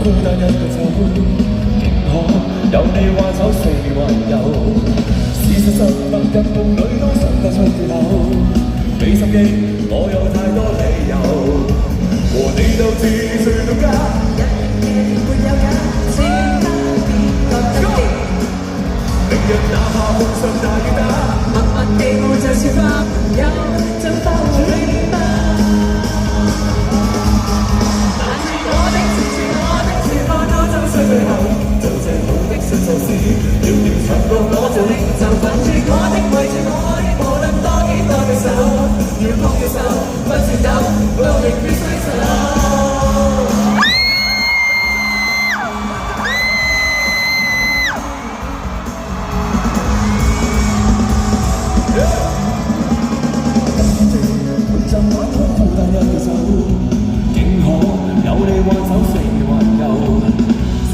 孤單一個走，我有你挽手四環遊。事實上，白日夢裏都想得出缺口。你心機，我有太多理由，和你鬥智最到家。日夜沒有假，請不必覺得驚。明日哪怕夢想大雨打，默默地我就是花朋友，像花和你吧。但是我的自尊，我的全部都終須退後，做最好的信措施，遙遙長路我做領袖，困住我的圍住我的，無論多幾多對手，要攻要守，不顫抖，我亦必須走。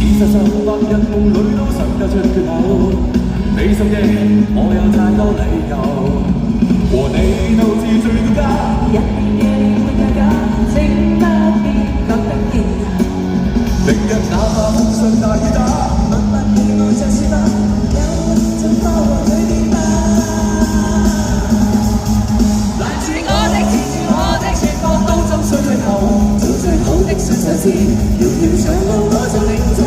事實上，白日夢裏都想得出缺口。你心機，我有太多理由，和你鬥智最到家。日夜沒有假，請不必覺得驚。明日哪怕風霜大雨打，默默地我就是花朋友，像花和裏面吧。攔住我的，纏住我的，全部都終須退後，做最好的信守時，遙遙長路我做領袖。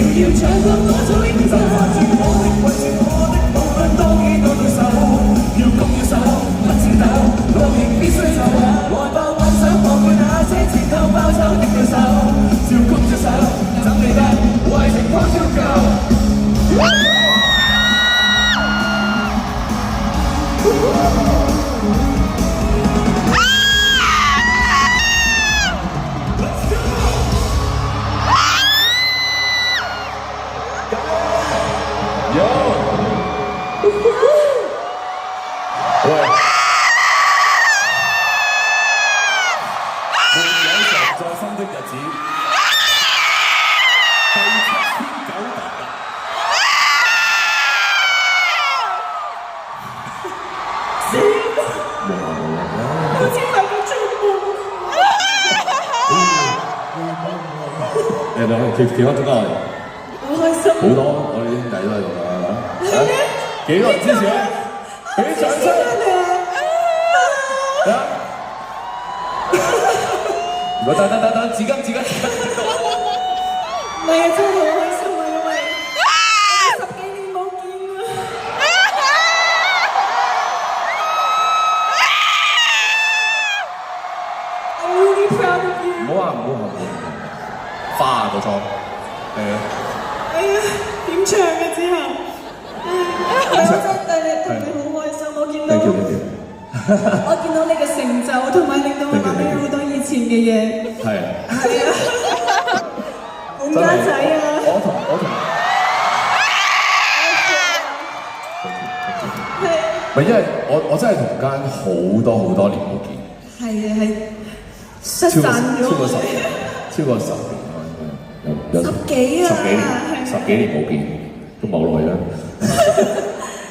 遙遙長路我做領袖，圍住我的，無論多幾多對手，要攻要守，不顫抖，我亦必須走。來吧，幻想忘記那些前後包抄的對手，照攻照守，怎理得壞情況照舊。企翻中間，好開心，好多我哋啲兄弟都喺度啦，幾個人支持咧？俾啲掌聲！如果等，紙巾。唔係啊，真係好開心啊，因為我10幾年冇見啦。I'm really proud of you。唔好話，花個錯，係啊。哎呀，點唱嘅之後，我真係對你好開心，我見到你嘅成就，同埋令到我諗起好多以前嘅嘢。係啊。本家仔啊！我同唔係因為我真係同間好多年冇見。係失散咗。超過10年啊，有十幾年冇見，都冇耐啦。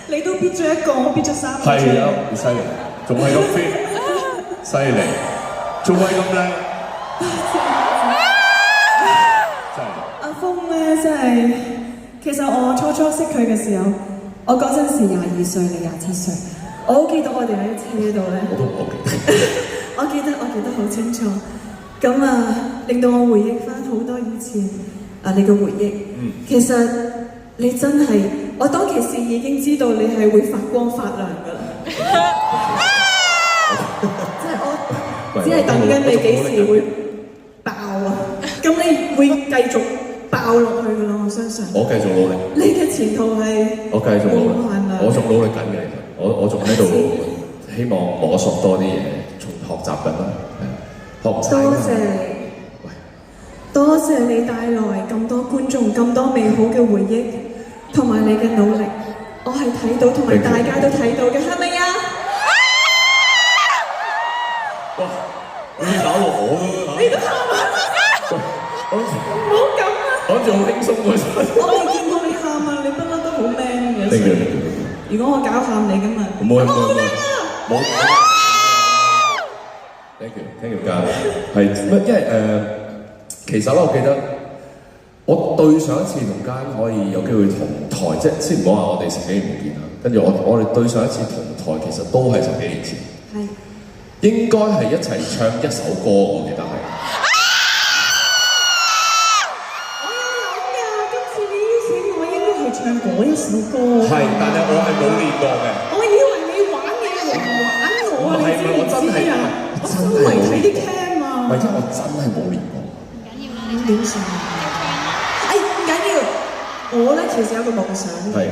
你都憋咗一個，我憋咗3個。係啊，好犀利，仲係咁 fit， 犀利，仲係咁靚。真係。阿峰咧，真係，其實我初識佢嘅時候，我嗰陣時22歲，你27歲，我好記得我哋喺車度咧。我記得好清楚。咁令到我回憶翻好多以前你嘅回憶。其實你真係，我當其時已經知道你係會發光發亮㗎啦。即係我只係等緊你幾時會爆啊！咁你會繼續爆落去㗎啦，我相信。我繼續努力。你嘅前途係我繼續努力，我仲努力緊嘅，我仲喺度希望摸索多啲嘢，仲學習緊啦。多謝你帶來咁多觀眾咁多美好嘅回憶，同埋你嘅努力，我係睇到，同埋大家都睇到嘅，係咪啊？哇！你搞到我都你都喊啊！唔好咁啊！講住好輕鬆嗰陣。我未見過你喊啊！你不嬲都好 man 嘅。如果我搞喊你咁啊，冇好靚啊！冇。Thank you，家係乜？因為其實咧，我記得我對上一次同間可以有機會同台，即係先唔講話我哋10幾年冇見啦。跟住我哋對上一次同台，其實都係10幾年前。係。應該係一齊唱一首歌，我記得係。我有諗㗎，今次你邀請我應該係唱嗰一首歌。係，但係我係冇練過嘅。我以為你玩嘢嚟玩我啊！你知唔知啊？我真係睇啲 cam 啊！唔係，因為我真係冇練過。唔緊要啦，你點算啊？唔緊要，我咧其實有個夢想嘅。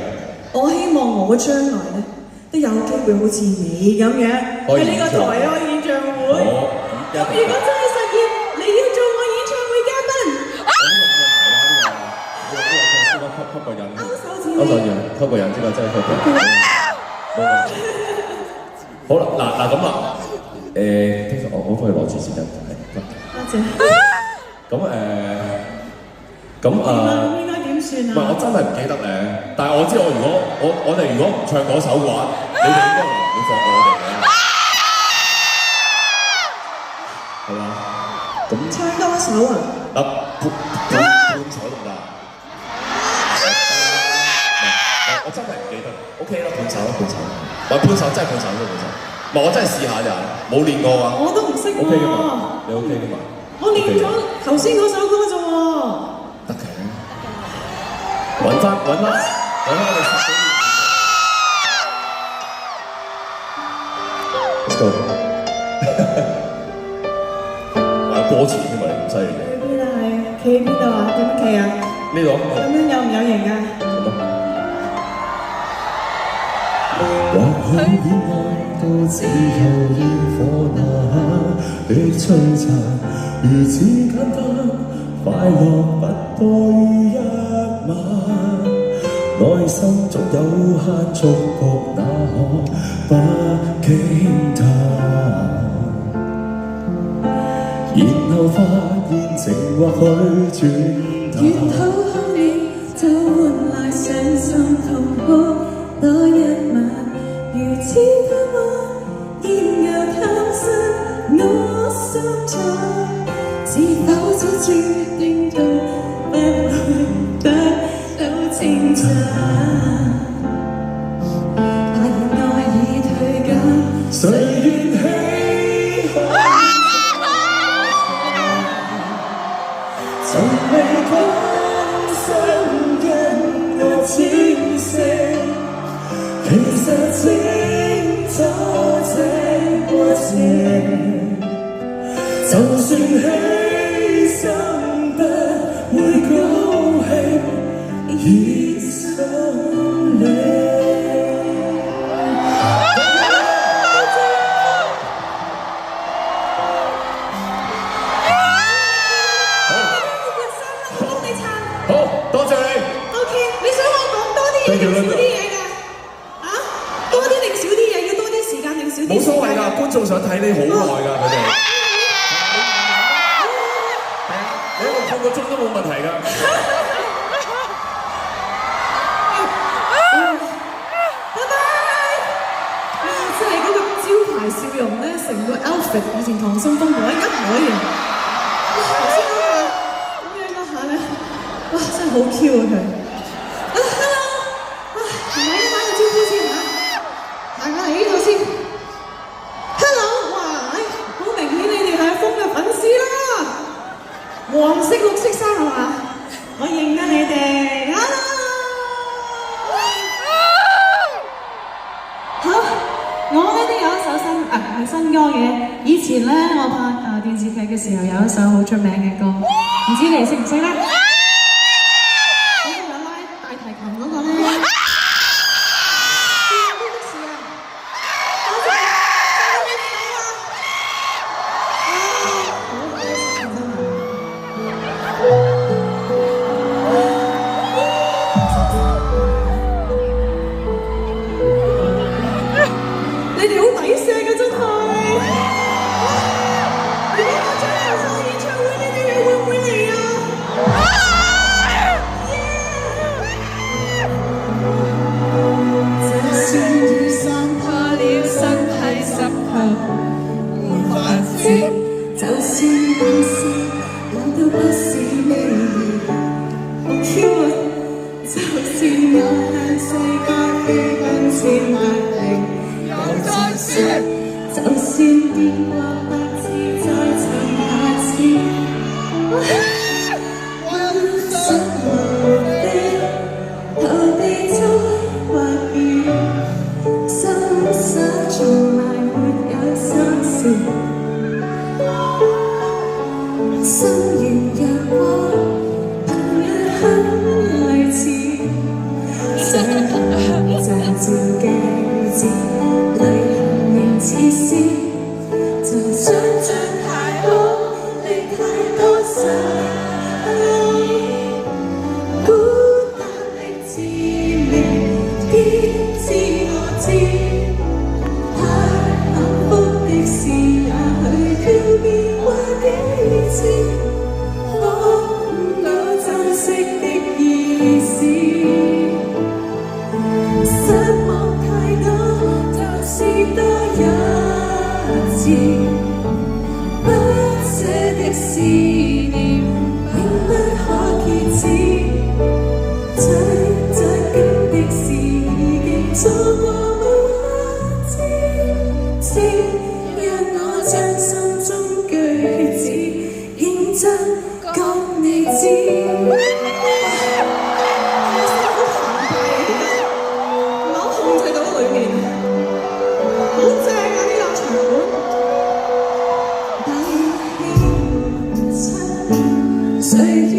我希望我將來咧都有機會好似你咁樣喺呢個台開演唱會。咁如果真係實現，你要做我演唱會嘉賓。吸個人，勾手指，吸個人，即係真係吸個人。好啦，嗱咁啊，其實我幫你攞住先得，係。多謝。應該點算啊？唔係，我真係唔記得咧。但係我知我哋如果唔唱嗰首嘅話，你哋應該唔會放我哋嘅。係嘛？咁唱多首啊？半首得唔得？我真係唔記得。OK 啦，半首。唔係半首，真係半首。唔係我真係試下咋，冇練過啊。我都唔識喎。OK 㗎嘛？你 OK 㗎嘛？我練咗頭先嗰首歌啫喎。得嘅。揾翻我哋10幾年。Let's go。有歌詞添嘛？你咁犀利嘅。去邊啊？係企邊度啊？點樣企啊？呢度。咁樣有唔有型啊？或許戀愛都只有煙火那的璀璨，如此簡單，快樂不多於一晚。內心總有限束縛，那可不傾談？然後發現情或許轉淡。沿途看你就換來傷心痛哭多一晚。如此盼望，然又探失我心中，是否早注定到不會得到稱讚？發現愛已退減，誰願稀罕？從未講想跟我淺聲。其實清楚這過程，就算犧牲不會高興，已心領。好，多謝你。OK， 你想我講多啲嘢定少啲嘢㗎？多啲定少啲嘢？要多啲時間定少啲？冇所謂㗎，觀眾想睇你好耐㗎，佢哋。你喺度半個鐘都冇問題㗎。拜拜。即係嗰個招牌笑容咧，成個 outfit 以前溏心風暴一模一樣。頭先咁樣嗰下咧，哇！真係好 Q 啊佢。Hello， 唔係打個招呼先嚇。行下嚟呢度先 ，Hello， 哇，好明顯你哋係風嘅粉絲啦，黃色、綠色衫係嘛？我認得你哋 ，Hello， 好，我咧都有一首新歌嘅，以前咧我拍電視劇嘅時候有一首好出名嘅歌，唔知你識唔識咧？嗰個有拉大提琴嗰個咧。是未來。就是我向世界飛奔千百里，又再說，就算見過百次，再尋下次。想無地逃避災或雨，心想從來沒有心事。心願若果憑一刻類似。想像照鏡子，淚痕仍似是，就想像太多，你太多想孤單的滋味，偏知我知，太幸福的事，也許飄變過幾次，摸到珍惜的意思。失望太多，就是多一次，不捨的思念永不可遏止。最扎根的事已經錯過無知，請讓我將心中句子認真講你知。好正啊！呢個場本，大氣親，誰願